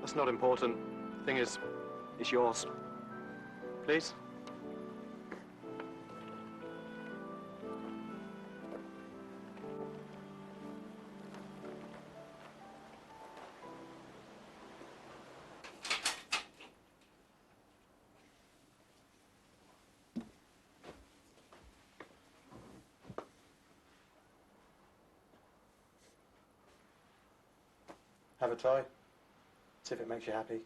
That's not important. The thing is, it's yours. Please? Have a try. See if it makes you happy.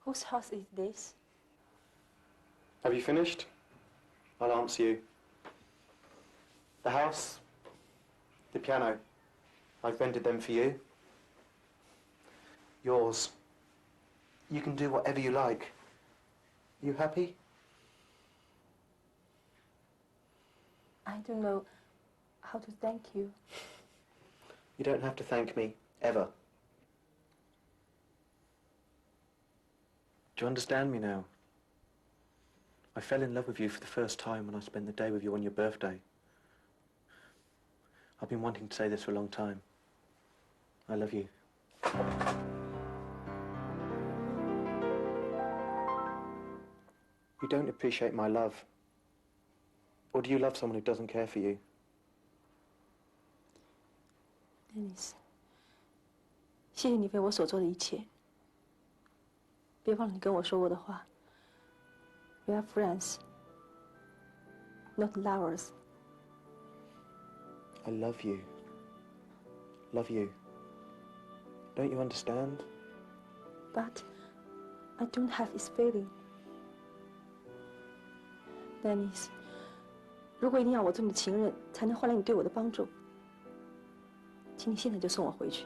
Whose house is this? Have you finished? I'll answer you. The house, the piano, I've rented them for you. Yours. You can do whatever you like. You happy? I don't know how to thank you. You don't have to thank me, ever. Do you understand me now? I fell in love with you for the first time when I spent the day with you on your birthday. I've been wanting to say this for a long time. I love you. You don't appreciate my love. Or do you love someone who doesn't care for you? Dennis，谢谢你为我所做的一切。别忘了你跟我说过的话。We are friends, not lovers. I love you. Love you. Don't you understand? But I don't have this feeling. Dennis，如果一定要我做你的情人才能换来你对我的帮助，请你现在就送我回去。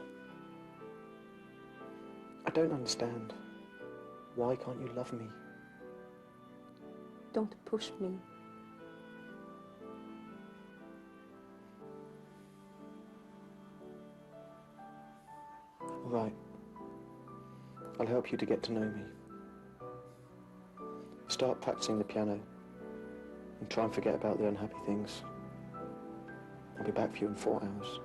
I don't understand. Why can't you love me? Don't push me. All right. I'll help you to get to know me. Start practicing the piano and try and forget about the unhappy things. I'll be back for you in 4 hours.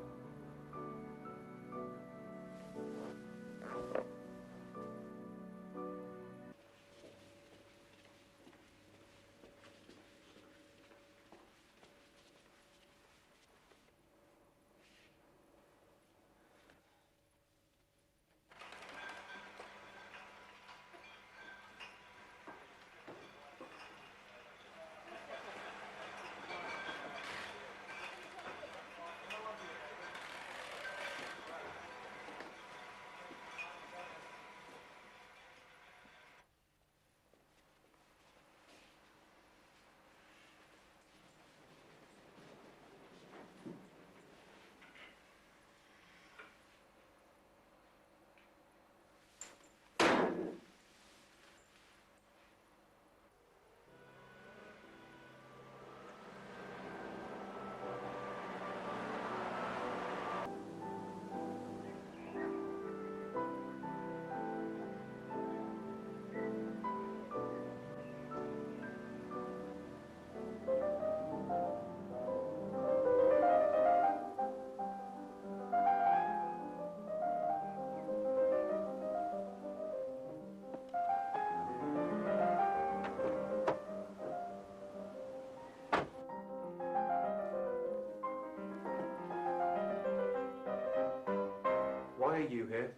are you here?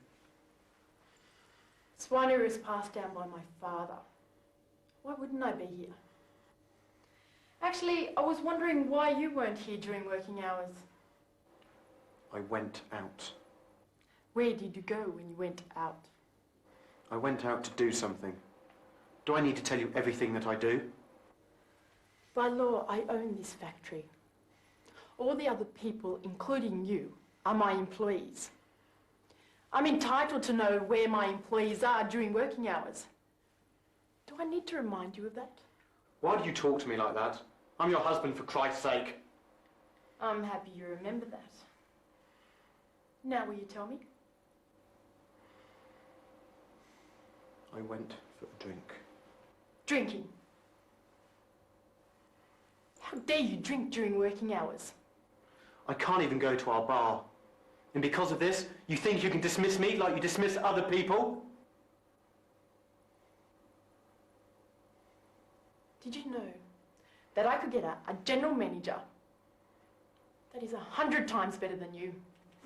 Swinery was passed down by my father. Why wouldn't I be here? Actually, I was wondering why you weren't here during working hours. I went out. Where did you go when you went out? I went out to do something. Do I need to tell you everything that I do? By law, I own this factory. All the other people, including you, are my employees. I'm entitled to know where my employees are during working hours. Do I need to remind you of that? Why do you talk to me like that? I'm your husband, for Christ's sake. I'm happy you remember that. Now will you tell me? I went for a drink. Drinking. How dare you drink during working hours? I can't even go to our bar. And because of this, you think you can dismiss me like you dismiss other people? Did you know that I could get a general manager that is 100 times better than you?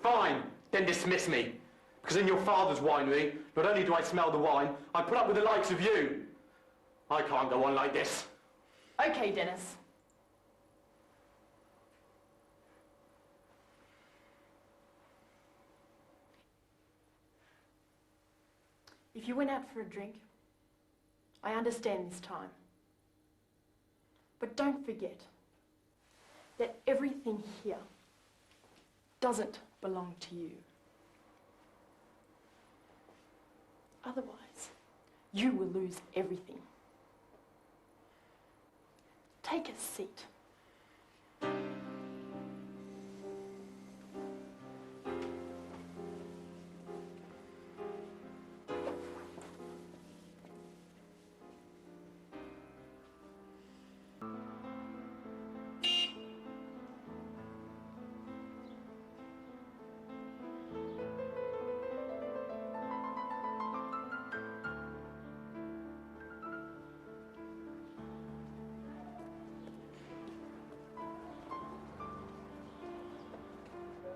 Fine, then dismiss me. Because in your father's winery, not only do I smell the wine, I put up with the likes of you. I can't go on like this. Okay, Dennis. If you went out for a drink, I understand this time. But don't forget that everything here doesn't belong to you. Otherwise, you will lose everything. Take a seat.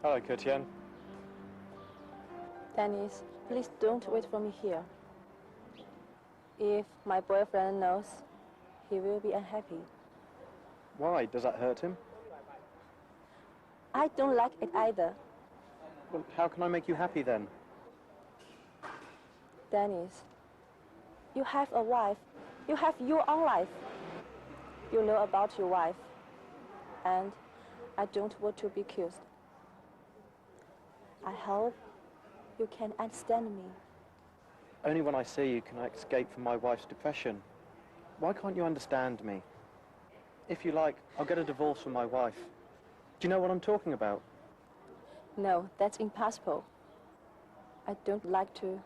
Hello, Curtian. Dennis, please don't wait for me here. If my boyfriend knows, he will be unhappy. Why? Does that hurt him? I don't like it either. Well, how can I make you happy then? Dennis, you have a wife. You have your own life. You know about your wife. And I don't want to be accused. I hope you can understand me. Only when I see you can I escape from my wife's depression. Why can't you understand me? If you like, I'll get a divorce from my wife. Do you know what I'm talking about? No, that's impossible. I don't like to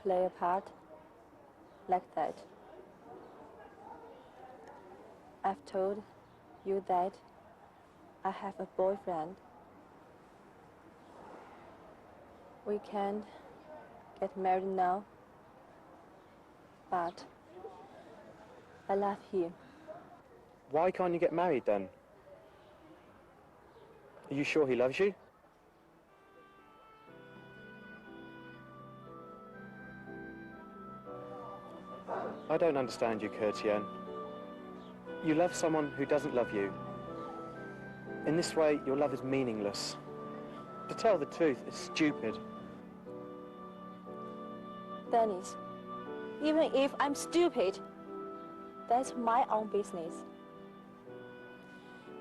play a part like that. I've told you that I have a boyfriend. We can't get married now, but I love him. Why can't you get married then? Are you sure he loves you? I don't understand you, Curtian. You love someone who doesn't love you. In this way, your love is meaningless. To tell the truth, it's stupid. Dennis, even if I'm stupid, that's my own business.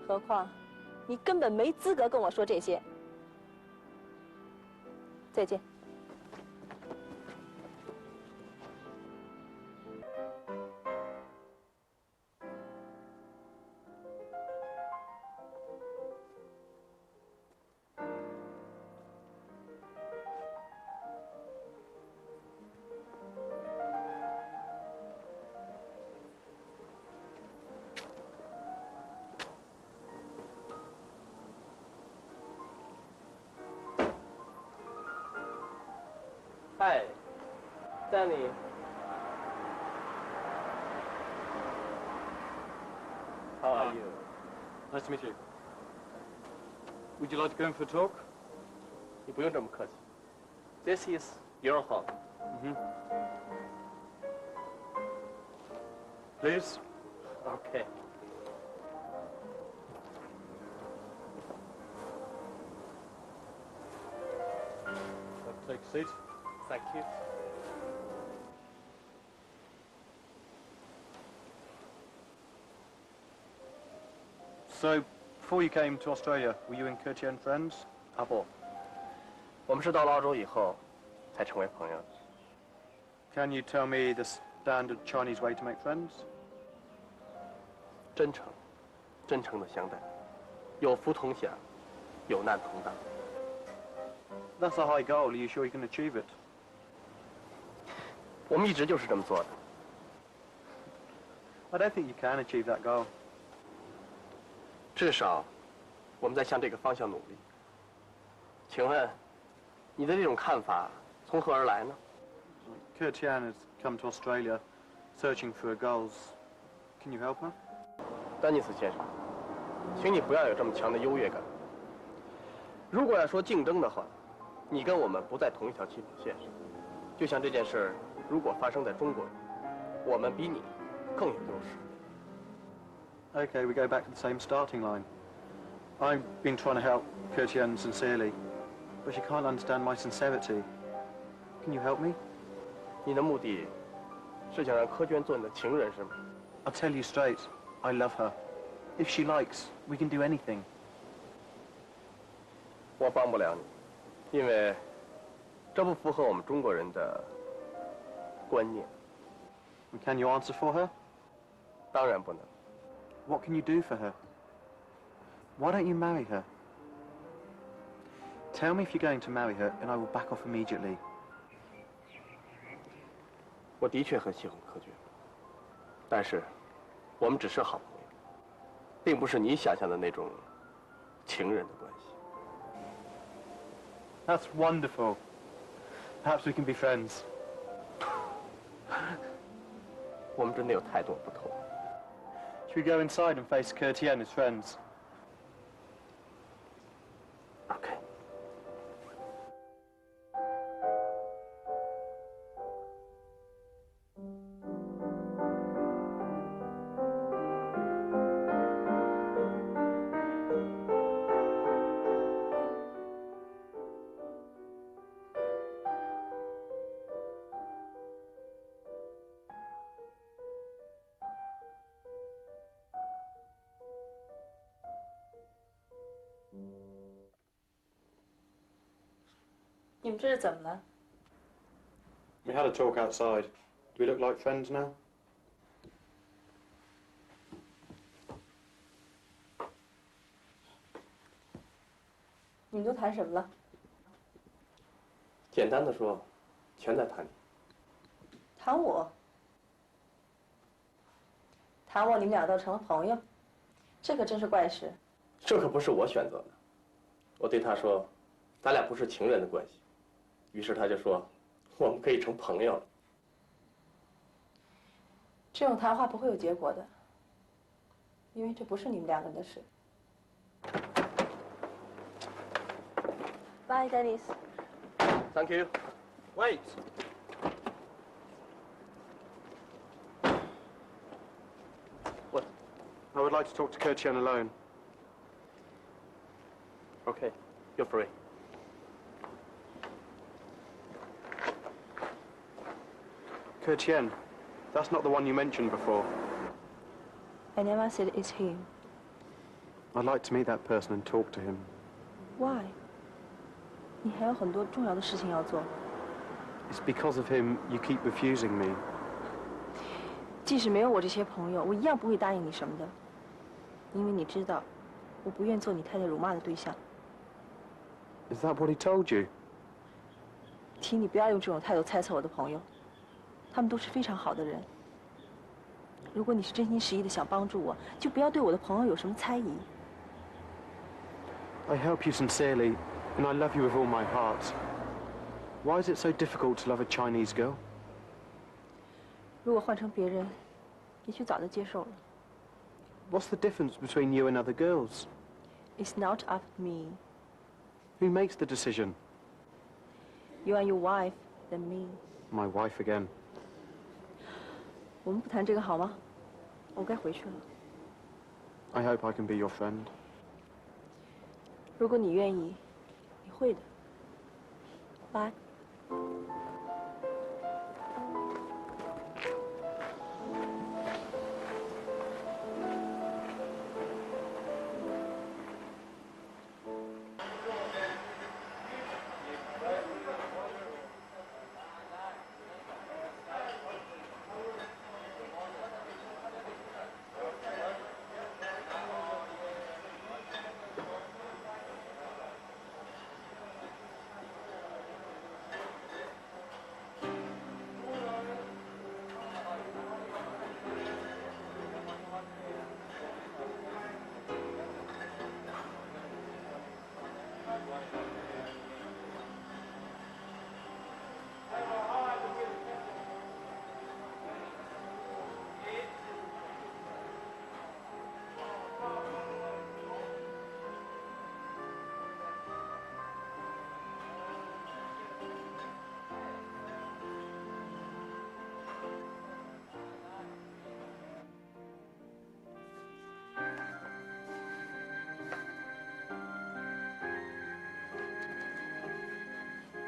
何况，你根本没资格跟我说这些。再见。Hi, Danny. How are you? Nice to meet you. Would you like to go in for a talk? 你不用这么客气。This is your home. Please. Okay. Take a seat. Thank you. So, before you came to Australia, were you and Curtian friends? 啊不，我们是到了澳洲以后才成为朋友的。 Can you tell me the standard Chinese way to make friends? 真诚，真诚的相待，有福同享，有难同当。 That's a high goal. Are you sure you can achieve it? 我们一直就是这么做的。 I don't think you can achieve that goal. 至少，我们在向这个方向努力。请问，你的这种看法从何而来呢？ Curtian has come to Australia searching for her goals. Can you help her? 丹尼斯先生，请你不要有这么强的优越感。如果要说竞争的话，你跟我们不在同一条起跑线上。就像这件事，如果发生在中国，我们比你更有优势。 Okay, we go back to the same starting line. I've been trying to help Curtian sincerely, but she can't understand my sincerity. Can you help me? 你的目的是想让柯娟做你的情人是吗？ I'll tell you straight, I love her. If she likes, we can do anything. 我帮不了你，因为这不符合我们中国人的观念。 And can you answer for her? 当然不能。 What can you do for her? Why don't you marry her? Tell me if you're going to marry her, and I will back off immediately. 我的确很喜欢柯娟，但是我们只是好朋友，并不是你想象的那种情人的关系。 That's wonderful. Perhaps we can be friends. 我们真的有太多不同。 Should we go inside and face Curtian as friends? OK。 你们这是怎么了？ We had a talk outside. Do we look like friends now? 你们都谈什么了？简单的说，全在谈你。谈我？谈我，你们俩倒成了朋友，这可真是怪事。这可不是我选择的。我对他说，咱俩不是情人的关系。于是他就说，我们可以成朋友了。这种谈话不会有结果的，因为这不是你们两个人的事。Bye, Dennis. Thank you. Wait! What? I would like to talk to Curtian alone. Okay, you're free. Curtian, that's not the one you mentioned before. I never said it's him. I'd like to meet that person and talk to him. Why? 你还有很多重要的事情要做。 It's because of him you keep refusing me. 即使没有我这些朋友，我一样不会答应你什么的，因为你知道，我不愿做你太太辱骂的对象。 Is that what he told you? 请你不要用这种态度猜测我的朋友，他们都是非常好的人。如果你是真心实意的想帮助我，就不要对我的朋友有什么猜疑。 I help you sincerely, and I love you with all my heart. Why is it so difficult to love a Chinese girl? 如果换成别人，也许早就接受了。 What's the difference between you and other girls? It's not up to me. Who makes the decision? You are your wife, then me. My wife again. 我们不谈这个好吗？我该回去了。I hope I can be your friend. 如果你愿意，你会的。Bye.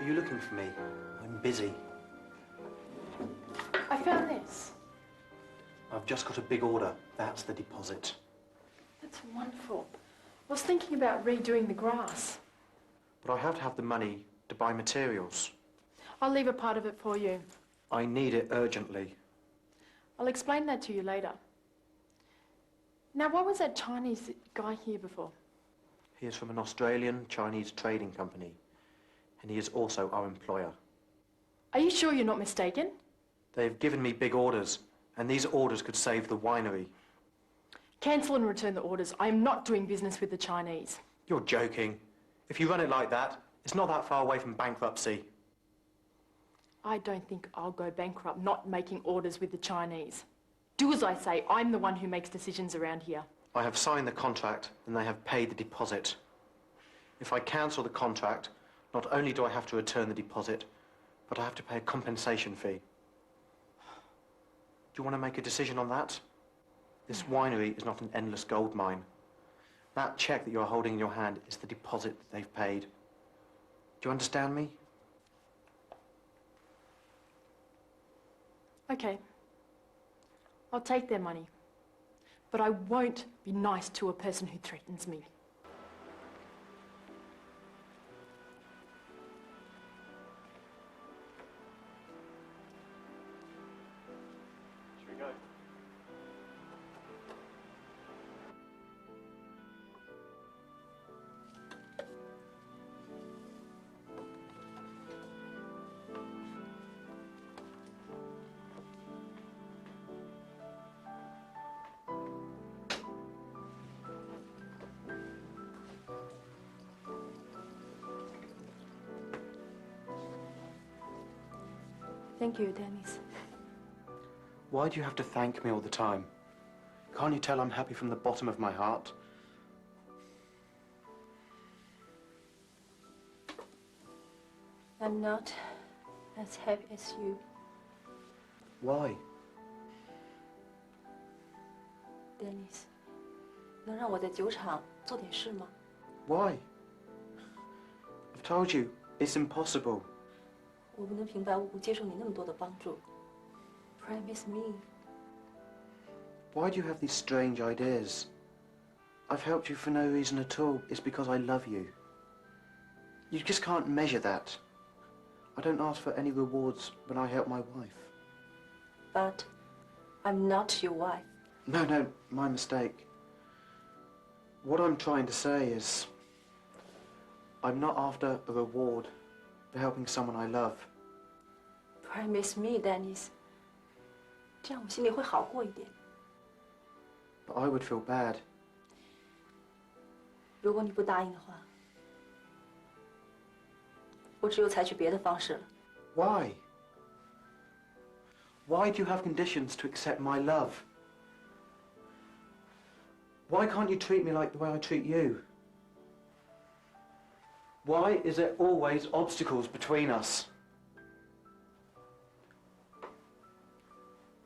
Are you looking for me? I'm busy. I found this. I've just got a big order. That's the deposit. That's wonderful. I was thinking about redoing the grass. But I have to have the money to buy materials. I'll leave a part of it for you. I need it urgently. I'll explain that to you later. Now, why was that Chinese guy here before? He is from an Australian-Chinese trading company, and he is also our employer. Are you sure you're not mistaken? They've given me big orders, and these orders could save the winery. Cancel and return the orders. I am not doing business with the Chinese. You're joking. If you run it like that, it's not that far away from bankruptcy. I don't think I'll go bankrupt not making orders with the Chinese. Do as I say. I'm the one who makes decisions around here. I have signed the contract, and they have paid the deposit. If I cancel the contract, not only do I have to return the deposit, but I have to pay a compensation fee. Do you want to make a decision on that? This winery is not an endless gold mine. That cheque that you're holding in your hand is the deposit that they've paid. Do you understand me? Okay. I'll take their money. But I won't be nice to a person who threatens me. Should we go? Thank you, Dennis. Why do you have to thank me all the time? Can't you tell I'm happy from the bottom of my heart? I'm not as happy as you. Why? Dennis, 能让我在酒厂做点事吗？ Why? I've told you, it's impossible. 我不能平白无故接受你那么多的帮助。Promise me. Why do you have these strange ideas? I've helped you for no reason at all. It's because I love you. You just can't measure that. I don't ask for any rewards when I help my wife. But I'm not your wife. No, my mistake. What I'm trying to say is, I'm not after a reward for helping someone I love. Promise me, Dennis. 这样我心里会好过一点。 But I would feel bad. 如果你不答应的话，我只有采取别的方式了。 Why? Why do you have conditions to accept my love? Why can't you treat me like the way I treat you? Why is there always obstacles between us?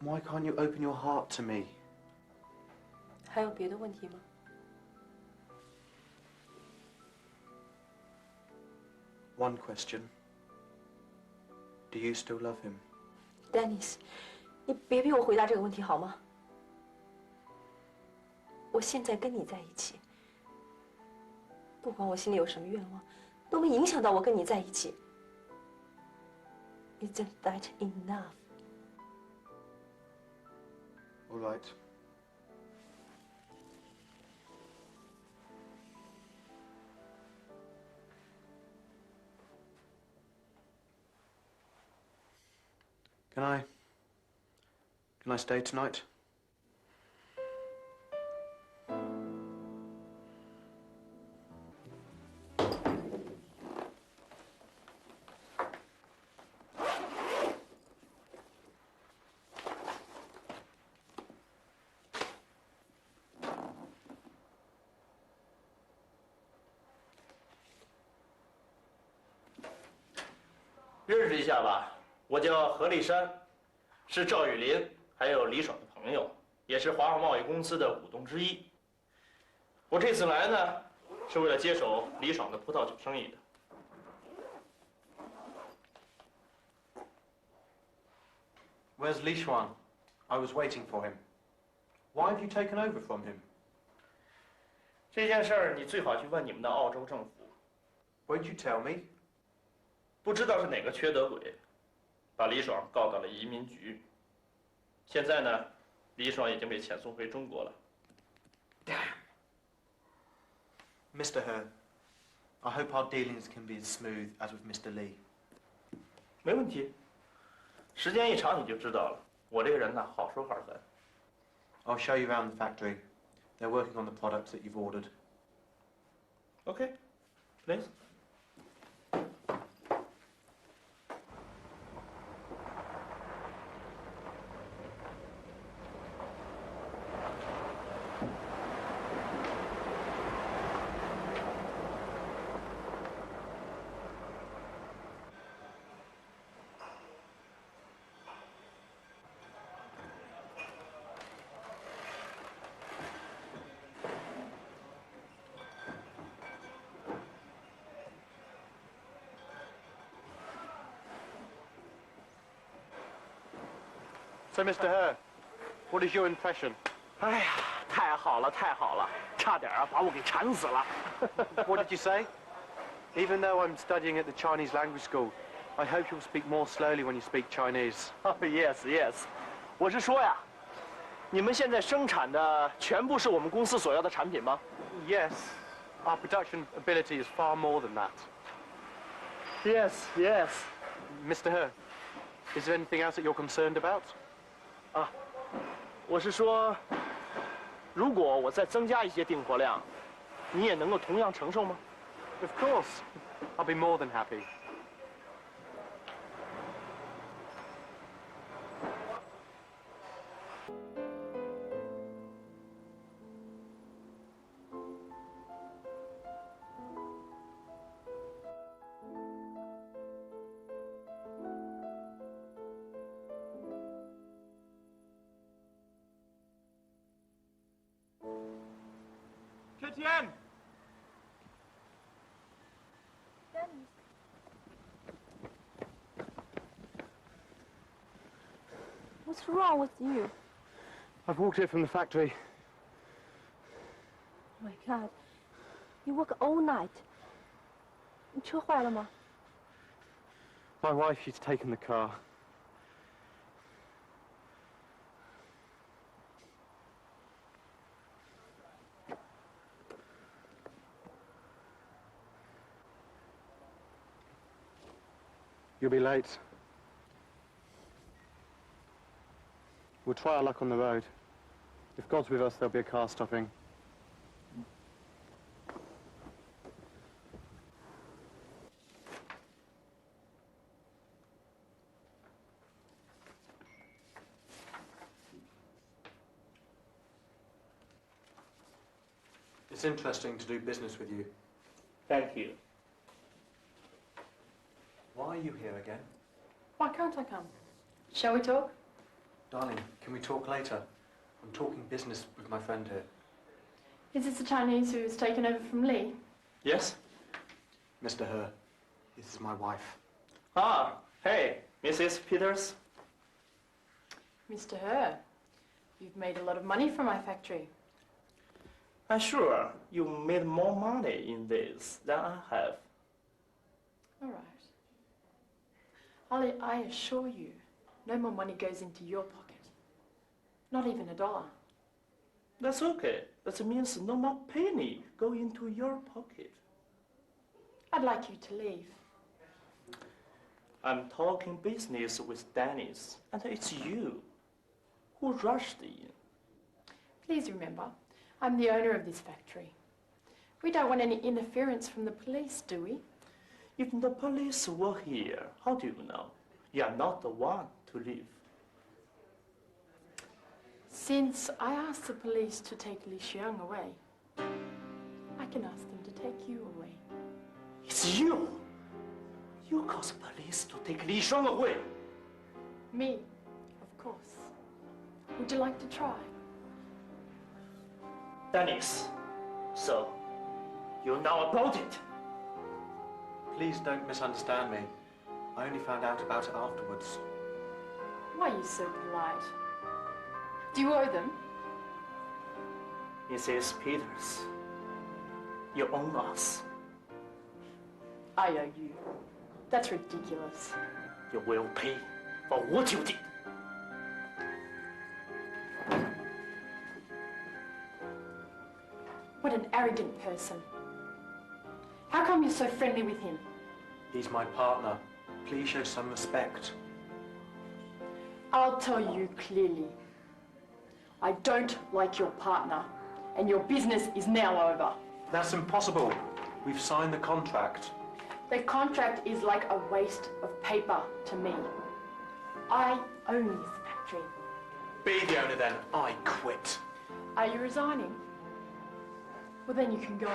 Why can't you open your heart to me? 还有别的问题吗 One question. Do you still love him? Dennis，你别逼我回答这个问题好吗？我现在跟你在一起，不管我心里有什么愿望，都没影响到我跟你在一起。Isn't that enough? All right. Can I stay tonight? “认识一下吧，我叫何立山，是赵雨林还有李爽的朋友，也是华航贸易公司的股东之一。我这次来呢，是为了接手李爽的葡萄酒生意的。” Where's Li Xuan? I was waiting for him. Why have you taken over from him? 这件事儿你最好去问你们的澳洲政府， Won't you tell me? 不知道是哪个缺德鬼，把李爽告到了移民局。现在呢，李爽已经被遣送回中国了。 Mr. He, I hope our dealings can be as smooth as with Mr. Li. 没问题，时间一长你就知道了。我这个人呢，好说话算。 I'll show you around the factory. They're working on the products that you've ordered. OK, please. So, Mr. He, what is your impression? 哎呀，太好了，太好了，差点把我给馋死了。What did you say? Even though I'm studying at the Chinese language school, I hope you'll speak more slowly when you speak Chinese. Yes, yes，我是说呀，你们现在生产的全部是我们公司所要的产品吗 Yes, our production ability is far more than that. ？Yes, yes。 Mr. He, is there anything else that you're concerned about? 啊，我是说，如果我再增加一些订货量，你也能够同样承受吗？ Of course. I'll be more than happy. Etienne。 What's wrong with you? I've walked here from the factory. Oh my God, you work all night. 你车坏了吗？ My wife, she's taken the car. You'll be late. We'll try our luck on the road. If God's with us, there'll be a car stopping. It's interesting to do business with you. Thank you. Why are you here again? Why can't I come? Shall we talk? Darling, can we talk later? I'm talking business with my friend here. Is this the Chinese who's taken over from Lee? Yes. Mr. He, this is my wife. Ah, hey, Mrs. Peters. Mr. He, you've made a lot of money from my factory. I'm sure you made more money in this than I have. All right. I assure you, no more money goes into your pocket. Not even $1. That's okay. That means no more penny go into your pocket. I'd like you to leave. I'm talking business with Dennis, and it's you who rushed in. Please remember, I'm the owner of this factory. We don't want any interference from the police, do we? If the police were here, how do you know? You are not the one to leave. Since I asked the police to take Li Xiang away, I can ask them to take you away. It's you! You caused police to take Li Shuang away. Me, of course. Would you like to try? Dennis, so you know about it. Please don't misunderstand me. I only found out about it afterwards. Why are you so polite? Do you owe them? Mrs. Peters, you own us. I owe you. That's ridiculous. You will pay for what you did. What an arrogant person. How come you're so friendly with him? He's my partner. Please show some respect. I'll tell you clearly. I don't like your partner, and your business is now over. That's impossible. We've signed the contract. The contract is like a waste of paper to me. I own this factory. Be the owner then. I quit. Are you resigning? Well, then you can go.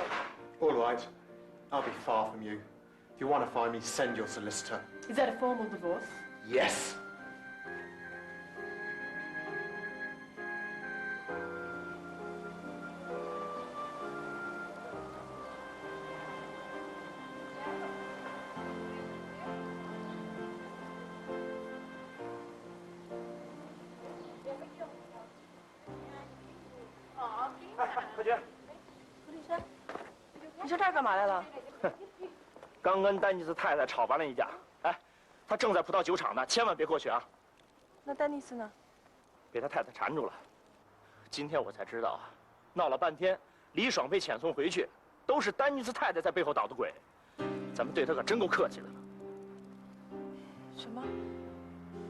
All right. I'll be far from you. If you want to find me, send your solicitor. Is that a formal divorce? Yes.何娟，何立山，你上这儿干嘛来了？刚跟丹尼斯太太吵完了一架。哎，他正在葡萄酒厂呢，千万别过去啊！那丹尼斯呢？被他太太缠住了。今天我才知道啊，闹了半天，李爽被遣送回去，都是丹尼斯太太在背后捣的鬼。咱们对他可真够客气的了。什么？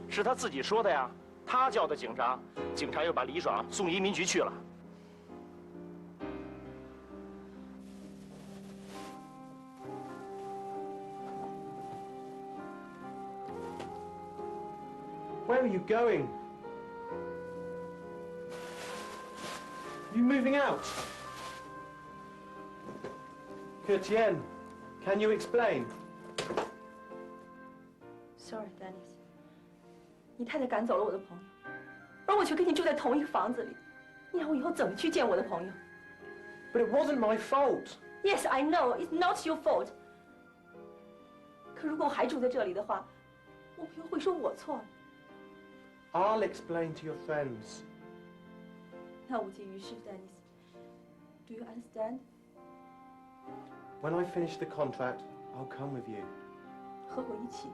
是他自己说的呀，他叫的警察，警察又把李爽送移民局去了。Where are you going? You moving out? Curtien, can you explain? Sorry, Dennis。你太太赶走了我的朋友，而我却跟你住在同一个房子里，你让我以后怎么去见我的朋友 But it wasn't my fault.？Yes, I know, it's not your fault。可如果我还住在这里的话，我朋友会说我错了， I'll explain to your friends. 那无济于事，Dennis。Do you understand？ When I finish the contract, I'll come with you. 和我一起。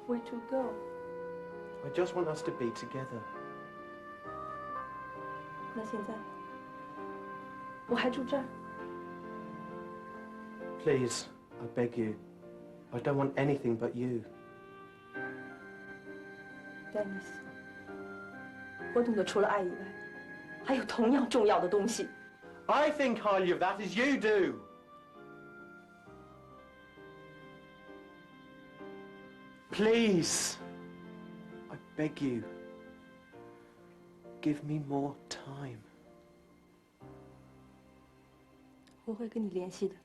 Where to go？ I just want us to be together. 那现在我还住这儿。 Please, I beg you. I don't want anything but you. Dennis，我懂得除了爱以外，还有同样重要的东西。 I think highly of that as you do. Please, I beg you. Give me more time. 我会跟你联系的。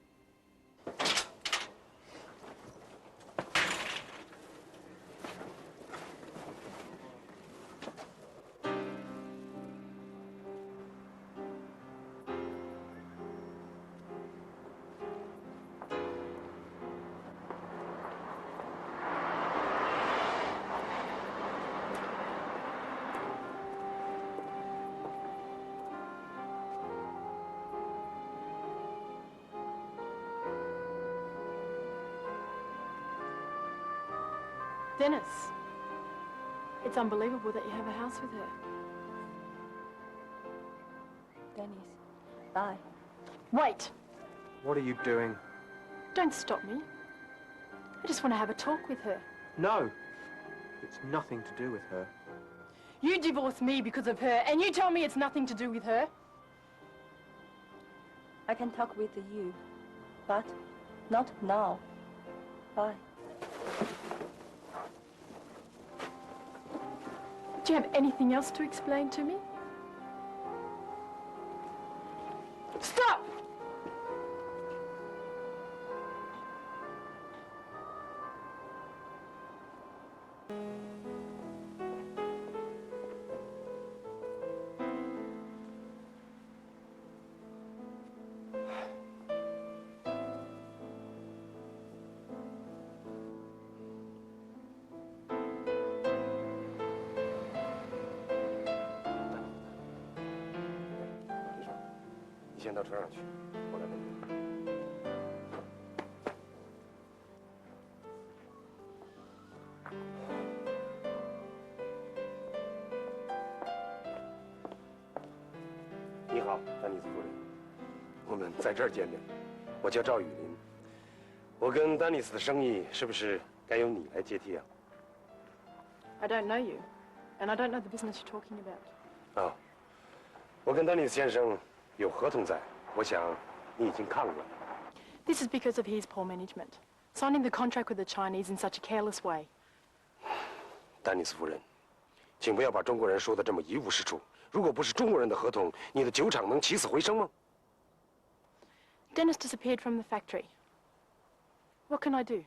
Dennis, it's unbelievable that you have a house with her. Dennis, bye. Wait! What are you doing? Don't stop me. I just want to have a talk with her. No. It's nothing to do with her. You divorced me because of her, and you tell me it's nothing to do with her? I can talk with you, but not now. Bye. Do you have anything else to explain to me? Stop!你先到车上去，我来问你。你好，丹尼斯夫人，我们在这儿见面。我叫赵雨林。我跟丹尼斯的生意是不是该由你来接替啊？ I don't know you, and I don't know the business you're talking about. 啊，我跟丹尼斯先生有合同在，我想你已经看过了。 This is because of his poor management. Signing the contract with the Chinese in such a careless way. 丹尼斯夫人，请不要把中国人说得这么一无是处。如果不是中国人的合同，你的酒厂能起死回生吗？ Dennis disappeared from the factory. What can I do?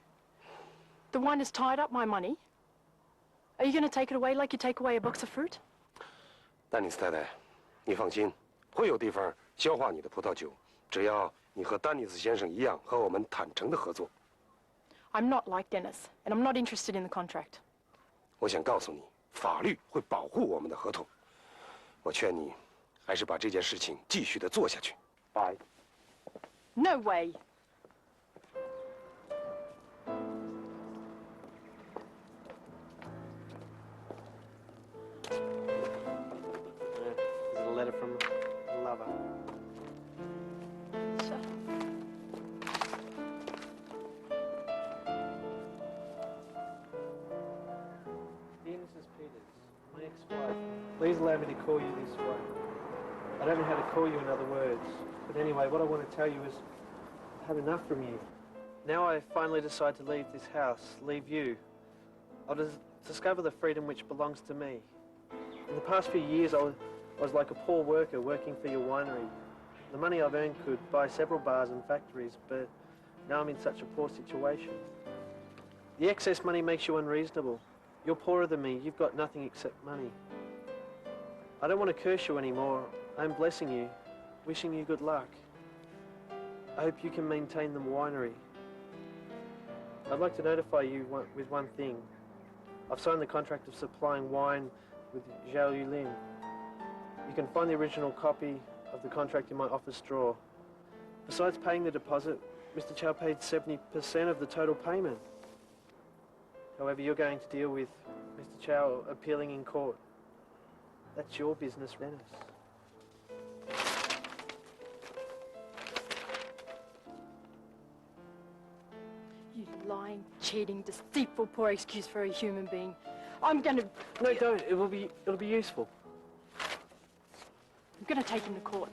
The wine has tied up my money. Are you going to take it away like you take away a box of fruit? 丹尼斯太太，你放心，会有地方消化你的葡萄酒，只要你和丹尼斯先生一样，和我们坦诚的合作。 I'm not like Dennis, and I'm not interested in the contract. 我想告诉你，法律会保护我们的合同。我劝你，还是把这件事情继续的做下去。拜。 No way. There's a letter from a lover. Dear Mrs. Peters, my ex-wife, please allow me to call you this way. I don't know how to call you in other words, but anyway, what I want to tell you is I've had enough from you. Now I finally decide to leave this house, leave you. I'll discover the freedom which belongs to me. In the past few years, I was like a poor worker working for your winery. The money I've earned could buy several bars and factories, but now I'm in such a poor situation. The excess money makes you unreasonable. You're poorer than me. You've got nothing except money. I don't want to curse you anymore. I'm blessing you, wishing you good luck. I hope you can maintain the winery. I'd like to notify you with one thing. I've signed the contract of supplying wine with Zhao Yulin. You can find the original copy of the contract in my office drawer. Besides paying the deposit, Mr. Chow paid 70% of the total payment. However, you're going to deal with Mr. Chow appealing in court. That's your business, Dennis. You lying, cheating, deceitful, poor excuse for a human being. I'm going to... No, don't. It'll be useful. I'm going to take him to court.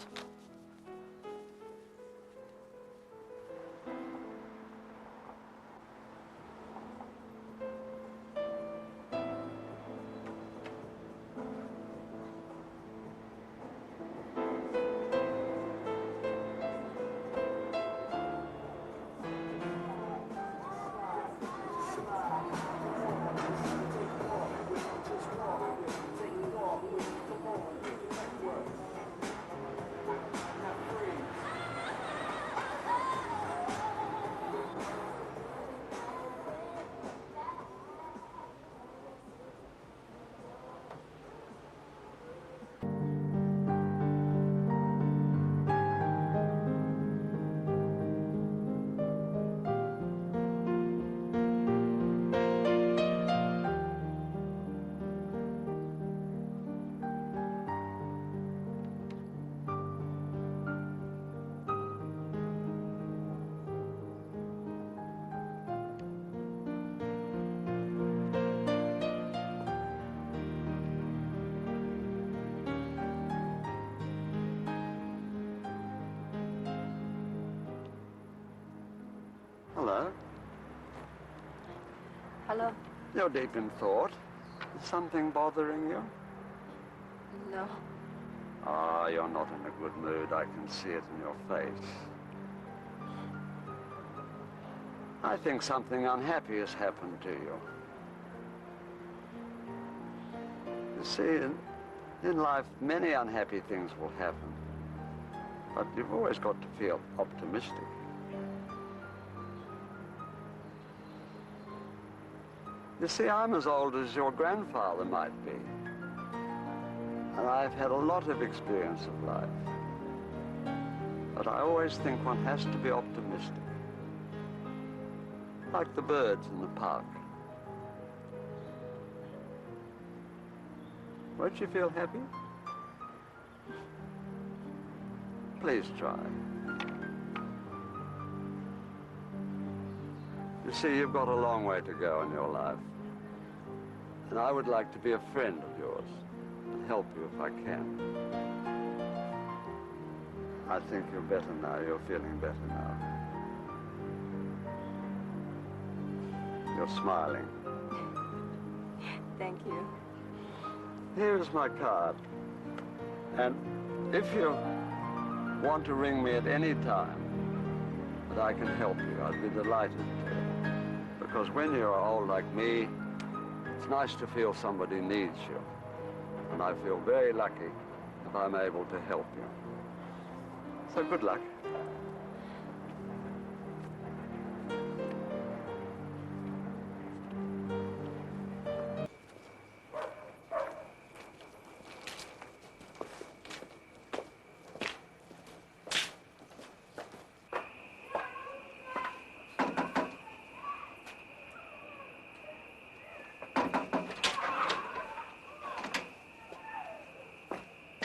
Hello. Hello. You're deep in thought. Is something bothering you? No. Ah, you're not in a good mood. I can see it in your face. I think something unhappy has happened to you. You see, in life, many unhappy things will happen. But you've always got to feel optimistic. You see, I'm as old as your grandfather might be. And I've had a lot of experience of life. But I always think one has to be optimistic. Like the birds in the park. Won't you feel happy? Please try. You see, you've got a long way to go in your life. And I would like to be a friend of yours and help you if I can. I think you're better now. You're feeling better now. You're smiling. Thank you. Here is my card. And if you want to ring me at any time that I can help you, I'd be delighted to. Because when you're old like me, it's nice to feel somebody needs you. And I feel very lucky if I'm able to help you. So good luck.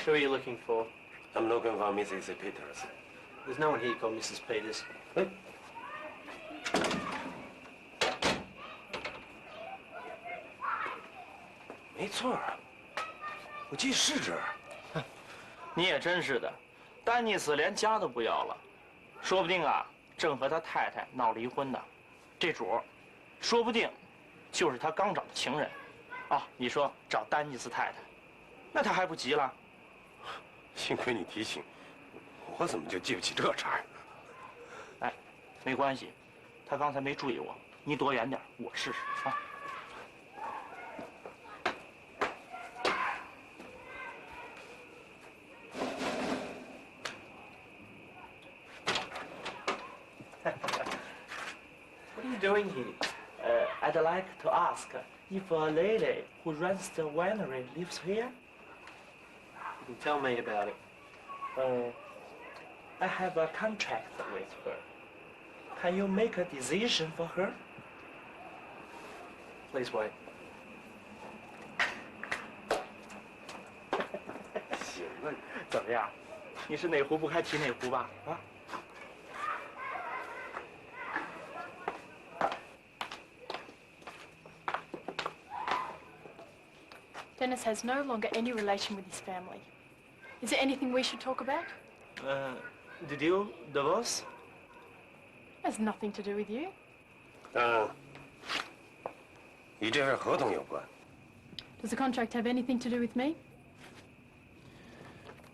Who are you looking for? I'm looking for Mrs. Peters. There's no one here called Mrs. Peters. 没错儿，我记是这儿。你也真是的，丹尼斯连家都不要了，说不定啊，正和他太太闹离婚呢。这主儿，说不定就是他刚找的情人。啊，你说找丹尼斯太太，那他还不急了？ 幸亏你提醒，我怎么就记不起这茬儿？哎，没关系，他刚才没注意我，你躲远点，我试试啊。What are you doing here? I'd like to ask if a lady who runs the winery lives here. You can tell me about it. I have a contract with her. Can you make a decision for her? Please wait. 行了，怎么样？你是哪壶不开提哪壶吧？啊？ Dennis has no longer any relation with his family. Is there anything we should talk about? Did you divorce? Has nothing to do with you. 与这份合同有关。 Does the contract have anything to do with me?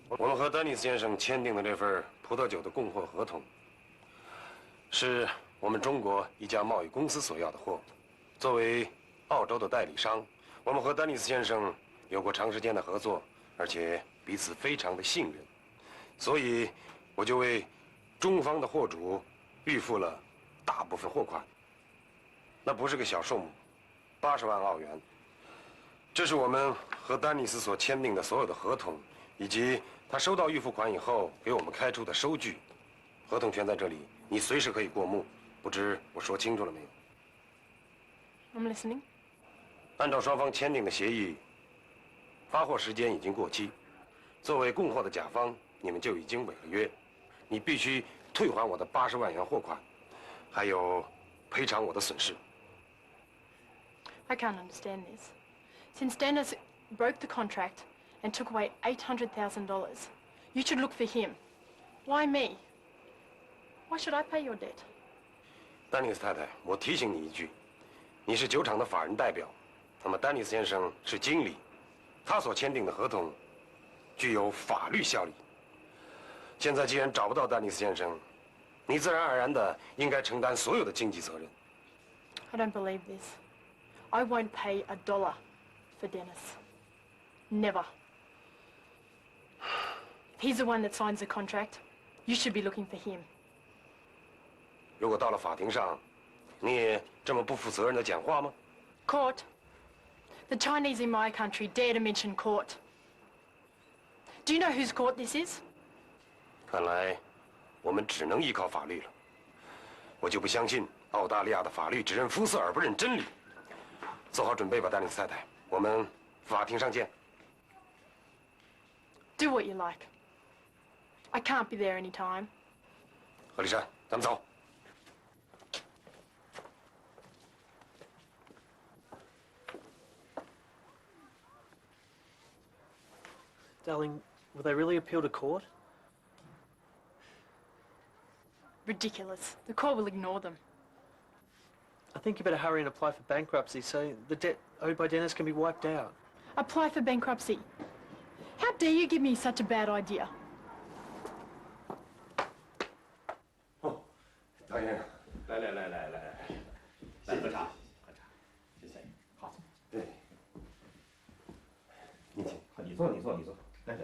我们和丹尼斯先生签订的这份葡萄酒的供货合同，是我们中国一家贸易公司所要的货。作为澳洲的代理商，我们和丹尼斯先生有过长时间的合作，而且彼此非常的信任，所以我就为中方的货主预付了大部分货款。那不是个小数目，80万澳元。这是我们和丹尼斯所签订的所有的合同，以及他收到预付款以后给我们开出的收据。合同全在这里，你随时可以过目。不知我说清楚了没有？ I'm listening. 按照双方签订的协议，发货时间已经过期。作为供货的甲方，你们就已经违了约。你必须退还我的80万元货款，还有赔偿我的损失。 I can't understand this. Since Dennis broke the contract and took away $800,000, you should look for him. Why me? Why should I pay your debt? 丹尼斯太太，我提醒你一句，你是酒厂的法人代表，那么丹尼斯先生是经理，他所签订的合同具有法律效力。现在既然找不到丹尼斯先生，你自然而然的应该承担所有的经济责任。I don't believe this. I won't pay $1 for Dennis. Never. He's the one that signs the contract. You should be looking for him. 如果到了法庭上，你也这么不负责任的讲话吗？ Court. The Chinese in my country dare to mention court. Do you know whose court this is? 看来我们只能依靠法律了。我就不相信澳大利亚的法律只认肤色而不认真理。做好准备吧，丹尼斯太太，我们法庭上见。 Do what you like. I can't be there anytime. 何立山，咱们走。 Darling, will they really appeal to court? Ridiculous. The court will ignore them. I think you better hurry and apply for bankruptcy so the debt owed by Dennis can be wiped out. Apply for bankruptcy. How dare you give me such a bad idea? 唐先生，来喝茶，谢谢。好，对，您请。你坐，来。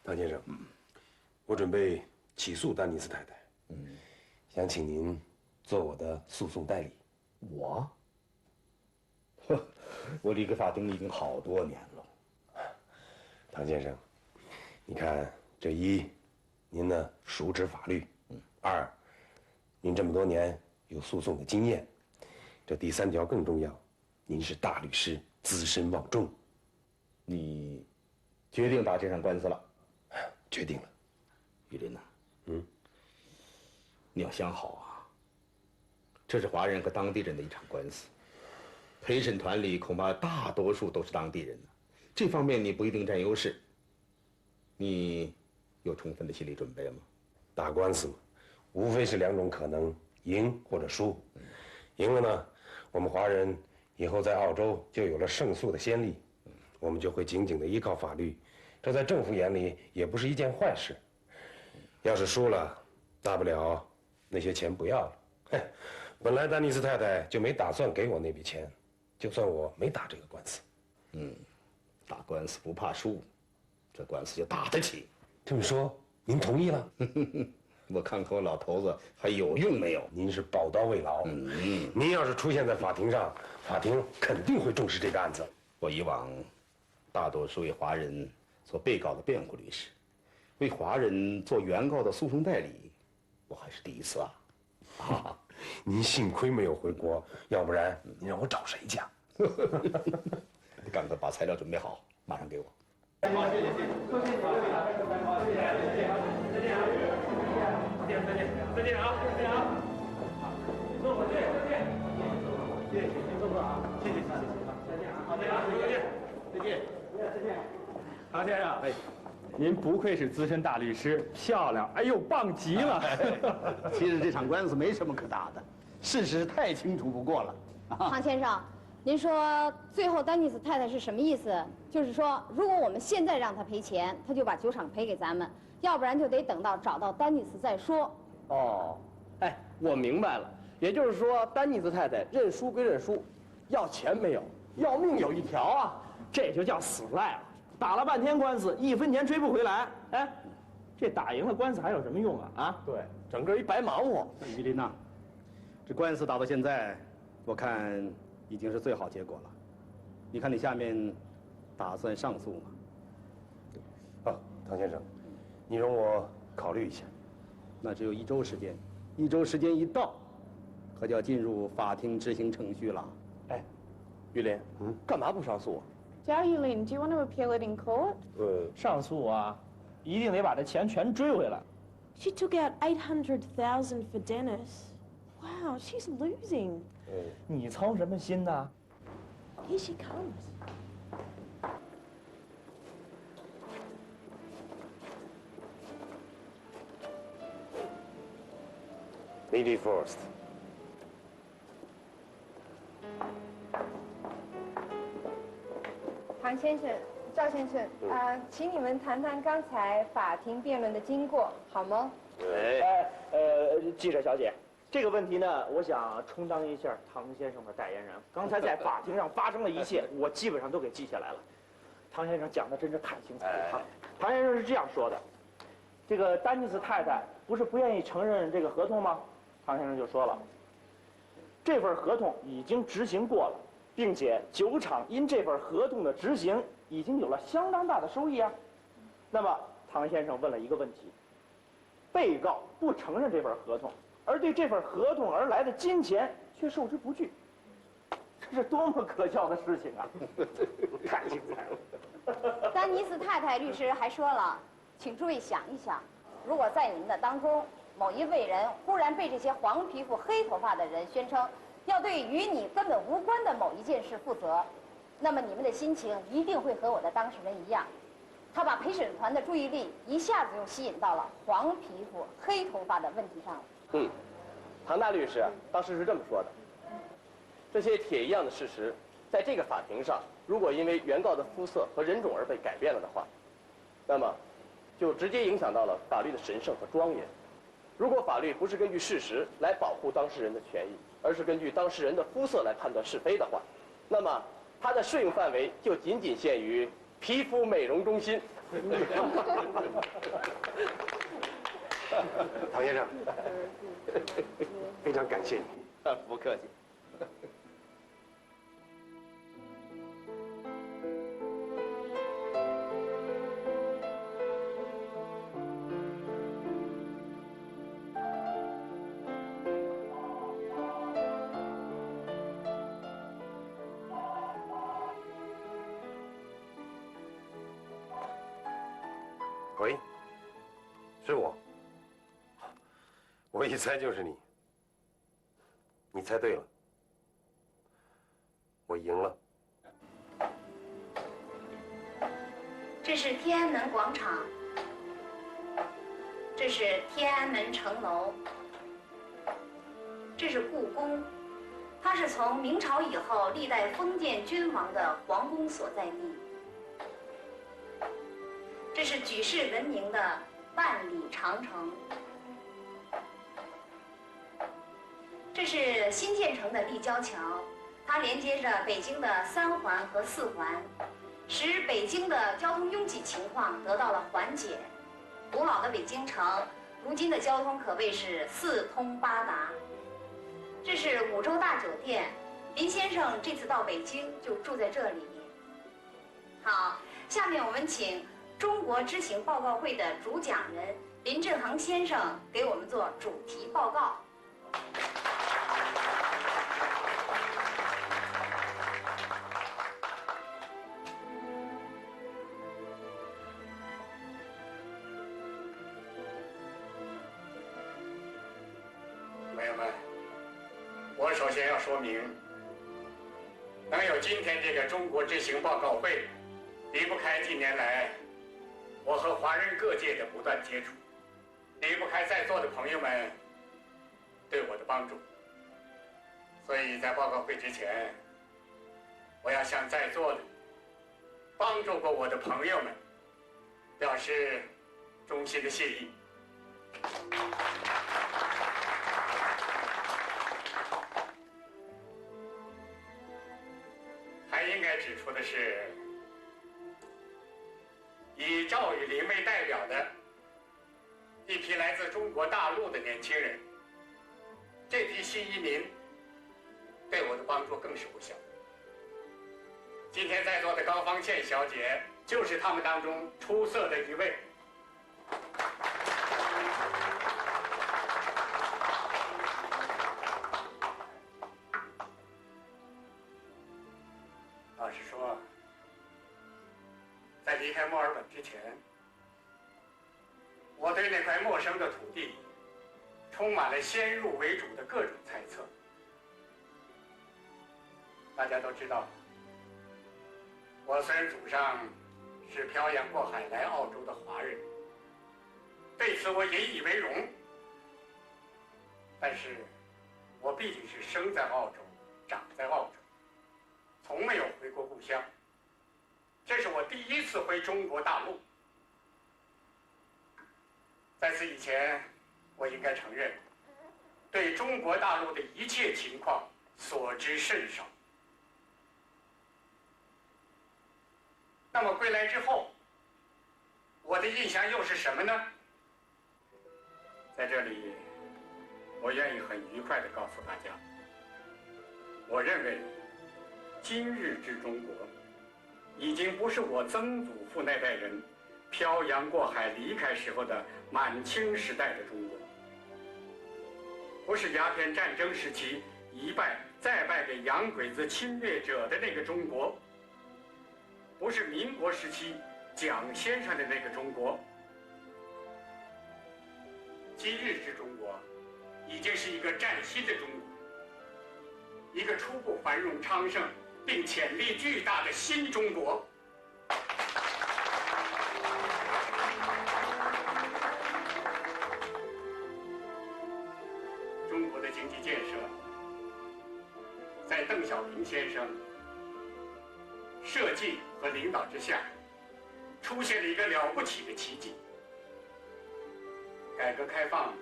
唐先生，我准备起诉丹尼斯太太，想请您做我的诉讼代理。我离开法庭已经好多年了。唐先生，你看，这一，您呢熟知法律；二，您这么多年有诉讼的经验；这第三条更重要，您是大律师，资深望重。你决定打这场官司了？决定了。玉林呐，你要想好啊，这是华人和当地人的一场官司，陪审团里恐怕大多数都是当地人呢，这方面你不一定占优势。你有充分的心理准备吗？打官司嘛，无非是两种可能，赢或者输。赢了呢，我们华人以后在澳洲就有了胜诉的先例，我们就会紧紧地依靠法律，这在政府眼里也不是一件坏事。要是输了，大不了那些钱不要了。嘿，本来丹尼斯太太就没打算给我那笔钱，就算我没打这个官司。打官司不怕输，这官司就打得起。这么说，您同意了？我看看我老头子还有用没有？您是宝刀未老。您要是出现在法庭上，法庭肯定会重视这个案子。我以往大多数为华人做被告的辩护律师，为华人做原告的诉讼代理，我还是第一次啊！您幸亏没有回国，要不然你让我找谁讲？赶快把材料准备好，马上给我。再见啊！坐火箭，谢谢，坐坐啊，谢谢，再见啊！好的呀，再见。唐先生，您不愧是资深大律师，漂亮，哎呦，棒极了！其实这场官司没什么可打的，事实太清楚不过了。唐先生，您说最后丹尼斯太太是什么意思？就是说，如果我们现在让他赔钱，他就把酒厂赔给咱们；要不然就得等到找到丹尼斯再说。哦，哎，我明白了，也就是说，丹尼斯太太认输归认输，要钱没有，要命有一条啊！这就叫死赖了。打了半天官司，一分钱追不回来。哎，这打赢了官司还有什么用啊？啊，对，整个一白忙活。于林呐，这官司打到现在，我看已经是最好结果了。你看你下面打算上诉吗？啊，唐先生，你容我考虑一下。那只有1周时间，1周时间一到，可就要进入法庭执行程序了。哎，玉林，干嘛不上诉啊？ Yulin, do you want to appeal it in court? 上诉啊，一定得把这钱全追回来。 She took out 800,000 for Dennis. Wow, she's losing. 你操什么心呢？ Here she comes. Lady first。唐先生、赵先生，请你们谈谈刚才法庭辩论的经过，好吗？记者小姐，这个问题呢，我想充当一下唐先生的代言人。刚才在法庭上发生的一切，我基本上都给记下来了。唐先生讲的真是太精彩了。唐先生是这样说的：这个丹尼斯太太不是不愿意承认这个合同吗？唐先生就说了，这份合同已经执行过了，并且酒厂因这份合同的执行已经有了相当大的收益啊。那么唐先生问了一个问题：被告不承认这份合同，而对这份合同而来的金钱却受之不拒，这是多么可笑的事情啊！太精彩了。丹尼斯太太律师还说了，请诸位想一想，如果在你们的当中某一位人忽然被这些黄皮肤黑头发的人宣称要对与你根本无关的某一件事负责，那么你们的心情一定会和我的当事人一样。他把陪审团的注意力一下子就吸引到了黄皮肤黑头发的问题上了。唐大律师当时是这么说的：这些铁一样的事实，在这个法庭上，如果因为原告的肤色和人种而被改变了的话，那么就直接影响到了法律的神圣和庄严。如果法律不是根据事实来保护当事人的权益，而是根据当事人的肤色来判断是非的话，那么它的适用范围就仅仅限于皮肤美容中心。唐先生，非常感谢你。不客气。喂，是我。我一猜就是你。你猜对了，我赢了。这是天安门广场，这是天安门城楼，这是故宫，它是从明朝以后历代封建君王的皇宫所在地。这是举世闻名的万里长城，这是新建成的立交桥，它连接着北京的3环和4环，使北京的交通拥挤情况得到了缓解。古老的北京城，如今的交通可谓是四通八达。这是五洲大酒店，林先生这次到北京就住在这里。好，下面我们请中国知行报告会的主讲人林振恒先生给我们做主题报告。朋友们，我首先要说明，能有今天这个中国知行报告会，离不开近年来我和华人各界的不断接触，离不开在座的朋友们对我的帮助。所以在报告会之前，我要向在座的帮助过我的朋友们表示衷心的谢意。还应该指出的是，以赵雨林为代表的一批来自中国大陆的年轻人，这批新移民对我的帮助更是不小。今天在座的高芳倩小姐就是他们当中出色的一位。老实说，在离开墨尔本之前，我对那块陌生的土地充满了先入为主的各种猜测。大家都知道，我虽然祖上是漂洋过海来澳洲的华人，对此我引以为荣。但是，我毕竟是生在澳洲，长在澳洲，从没有回过故乡。这是我第一次回中国大陆。在此以前，我应该承认，对中国大陆的一切情况所知甚少。那么归来之后，我的印象又是什么呢？在这里，我愿意很愉快地告诉大家，我认为今日之中国，已经不是我曾祖父那代人漂洋过海离开时候的满清时代的中国，不是鸦片战争时期一败再败给洋鬼子侵略者的那个中国，不是民国时期蒋先生的那个中国。今日之中国，已经是一个崭新的中国，一个初步繁荣昌盛并潜力巨大的新中国。中国的经济建设，在邓小平先生设计和领导之下，出现了一个了不起的奇迹。改革开放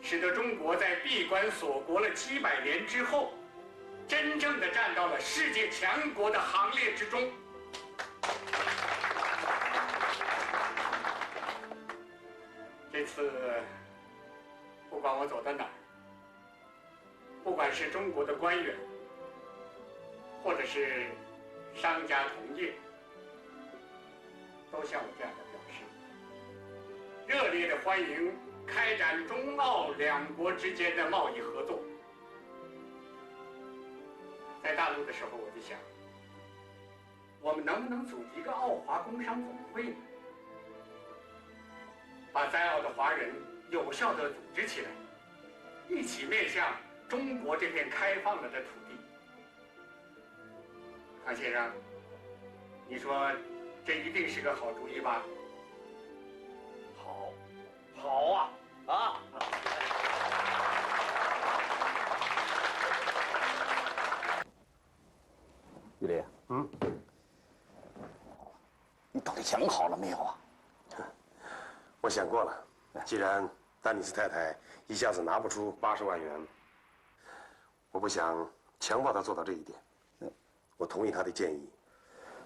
使得中国在闭关锁国了几百年之后，真正的站到了世界强国的行列之中。这次，不管我走到哪儿，不管是中国的官员，或者是商家同业，都像我这样的表示，热烈的欢迎开展中澳两国之间的贸易合作。在大陆的时候，我就想，我们能不能组织一个澳华工商总会呢？把在澳的华人有效地组织起来，一起面向中国这片开放了的土地。康先生，你说这一定是个好主意吧？好啊！啊！玉林，你到底想好了没有啊？我想过了，既然丹尼斯太太一下子拿不出80万元，我不想强迫她做到这一点。我同意她的建议，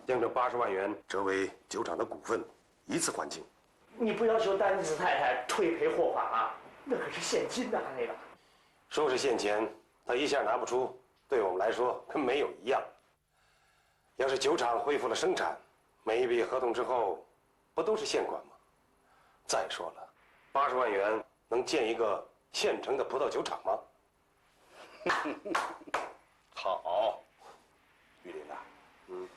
将这80万元折为酒厂的股份，一次还清。你不要求丹尼斯太太退赔货款啊，那可是现金呐，那个。说是现钱，她一下拿不出，对我们来说跟没有一样。要是酒厂恢复了生产，每一笔合同之后，不都是现款吗？再说了，80万元能建一个现成的葡萄酒厂吗？好，玉林呐，你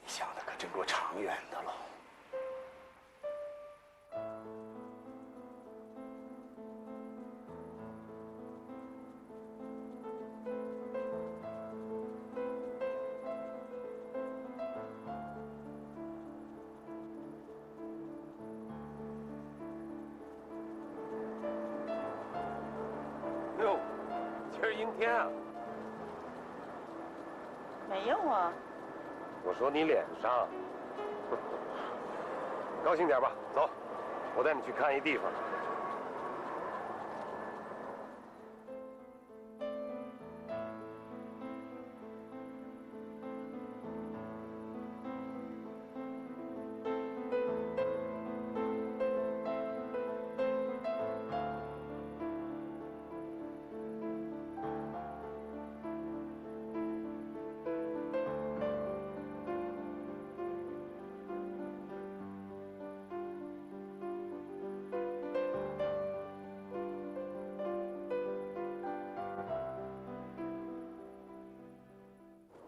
想的可真够长远的喽。哟，今儿阴天啊！没有啊。我说你脸上，高兴点吧，走，我带你去看一地方。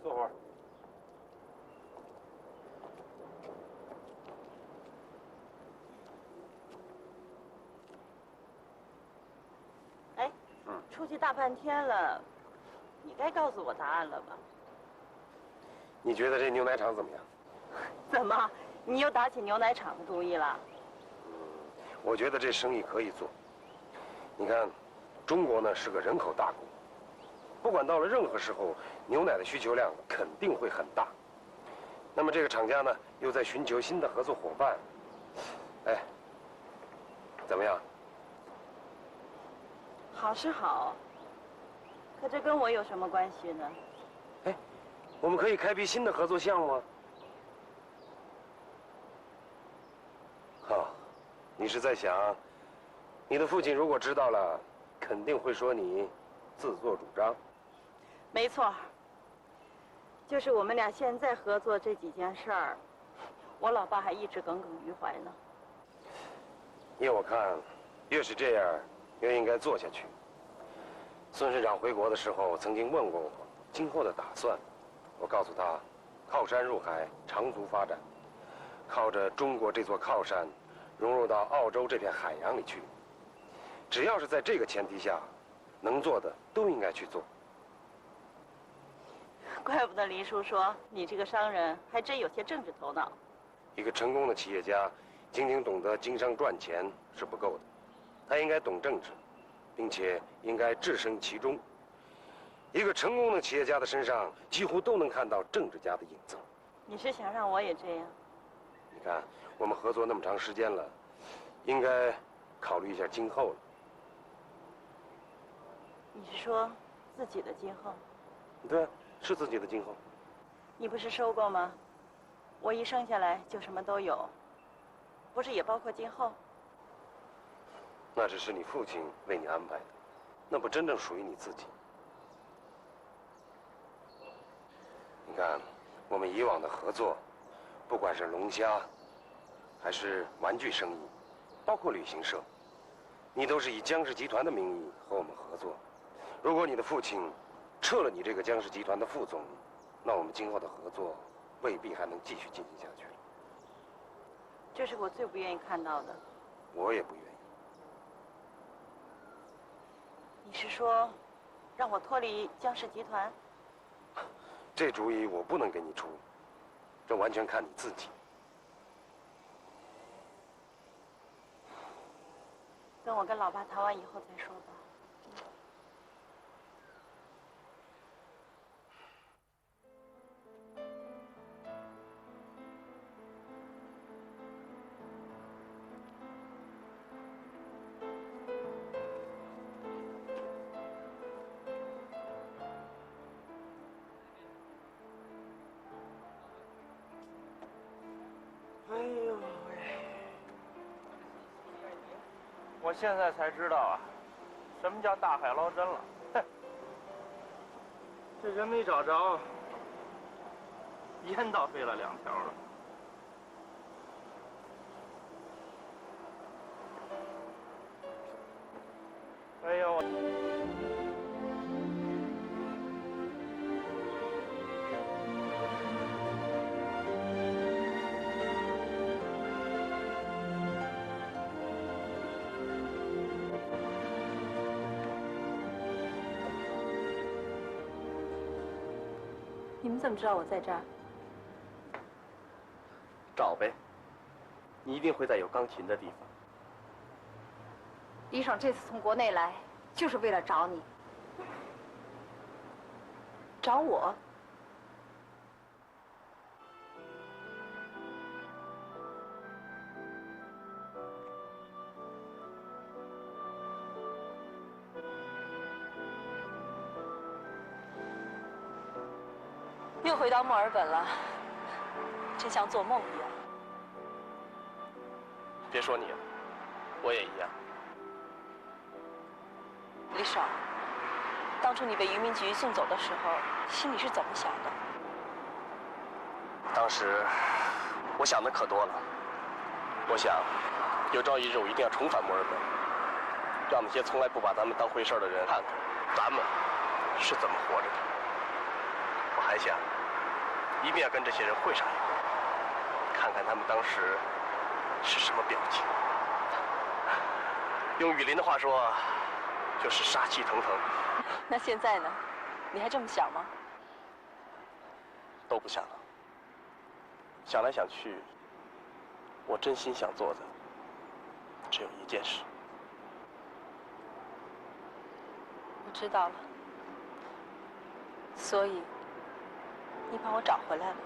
坐会儿。哎，出去大半天了，你该告诉我答案了吧？你觉得这牛奶厂怎么样？怎么，你又打起牛奶厂的主意了？我觉得这生意可以做，你看，中国呢是个人口大国，不管到了任何时候，牛奶的需求量肯定会很大。那么这个厂家呢又在寻求新的合作伙伴，哎，怎么样？好是好，可这跟我有什么关系呢？哎，我们可以开辟新的合作项目啊。好，你是在想，你的父亲如果知道了，肯定会说你自作主张。没错，就是我们俩现在合作这几件事儿，我老爸还一直耿耿于怀呢。依我看，越是这样，越应该做下去。孙市长回国的时候曾经问过我今后的打算，我告诉他，靠山入海，长足发展，靠着中国这座靠山，融入到澳洲这片海洋里去。只要是在这个前提下，能做的都应该去做。怪不得黎叔说你这个商人还真有些政治头脑。一个成功的企业家，仅仅懂得经商赚钱是不够的，他应该懂政治，并且应该置身其中。一个成功的企业家的身上几乎都能看到政治家的影子。你是想让我也这样？你看，我们合作那么长时间了，应该考虑一下今后了。你是说自己的今后？对，是自己的今后。你不是说过吗？我一生下来就什么都有，不是也包括今后？那只是你父亲为你安排的，那不真正属于你自己。你看，我们以往的合作，不管是龙虾，还是玩具生意，包括旅行社，你都是以江氏集团的名义和我们合作。如果你的父亲撤了你这个江氏集团的副总，那我们今后的合作未必还能继续进行下去了。这是我最不愿意看到的。我也不愿意。你是说，让我脱离江氏集团？这主意我不能给你出，这完全看你自己。等我跟老爸谈完以后再说吧。哎呦喂！我现在才知道啊，什么叫大海捞针了。哼，这人没找着，烟倒飞了2条了。哎呦！你们怎么知道我在这儿？找呗，你一定会在有钢琴的地方。李爽这次从国内来，就是为了找你。找我？又回到墨尔本了，真像做梦一样。别说你了，我也一样。李爽，当初你被移民局送走的时候，心里是怎么想的？当时我想的可多了，我想有朝一日我一定要重返墨尔本，让那些从来不把咱们当回事的人看看咱们是怎么活着的。我还想一定要跟这些人会上一会，看看他们当时是什么表情。用雨林的话说，就是杀气腾腾。那现在呢？你还这么想吗？都不想了。想来想去，我真心想做的只有一件事。知道了，所以你把我找回来了。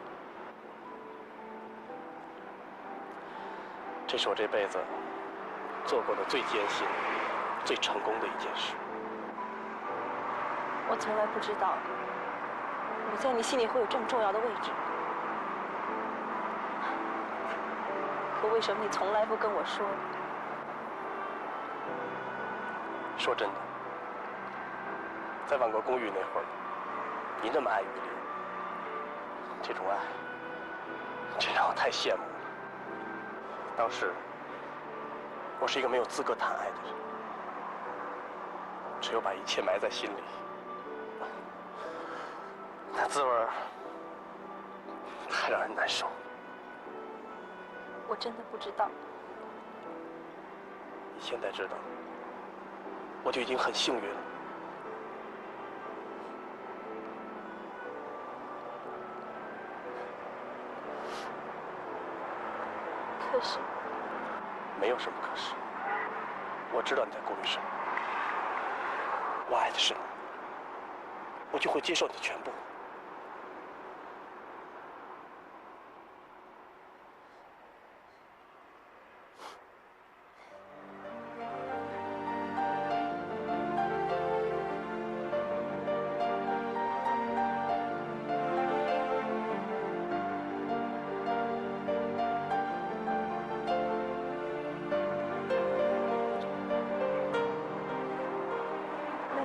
这是我这辈子做过的最艰辛、最成功的一件事。我从来不知道，我在你心里会有这么重要的位置。可为什么你从来不跟我说？说真的，在万国公寓那会儿，你那么爱玉林，这种爱，这让我太羡慕了。当时，我是一个没有资格谈爱的人，只有把一切埋在心里，那滋味儿太让人难受。我真的不知道。你现在知道，我就已经很幸运了。可是，没有什么可是。我知道你在顾虑什么。我爱的是你，我就会接受你的全部。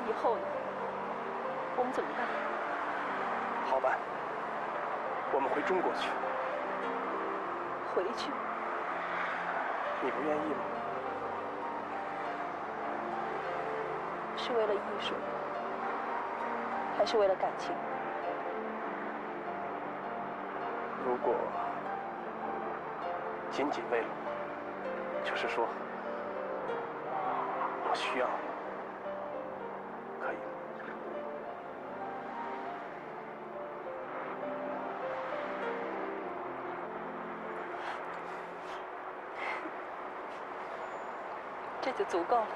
以后呢？我们怎么办？好办，我们回中国去。回去？你不愿意吗？是为了艺术，还是为了感情？如果仅仅为了我，就是说，我需要你。可以吗？这就足够了。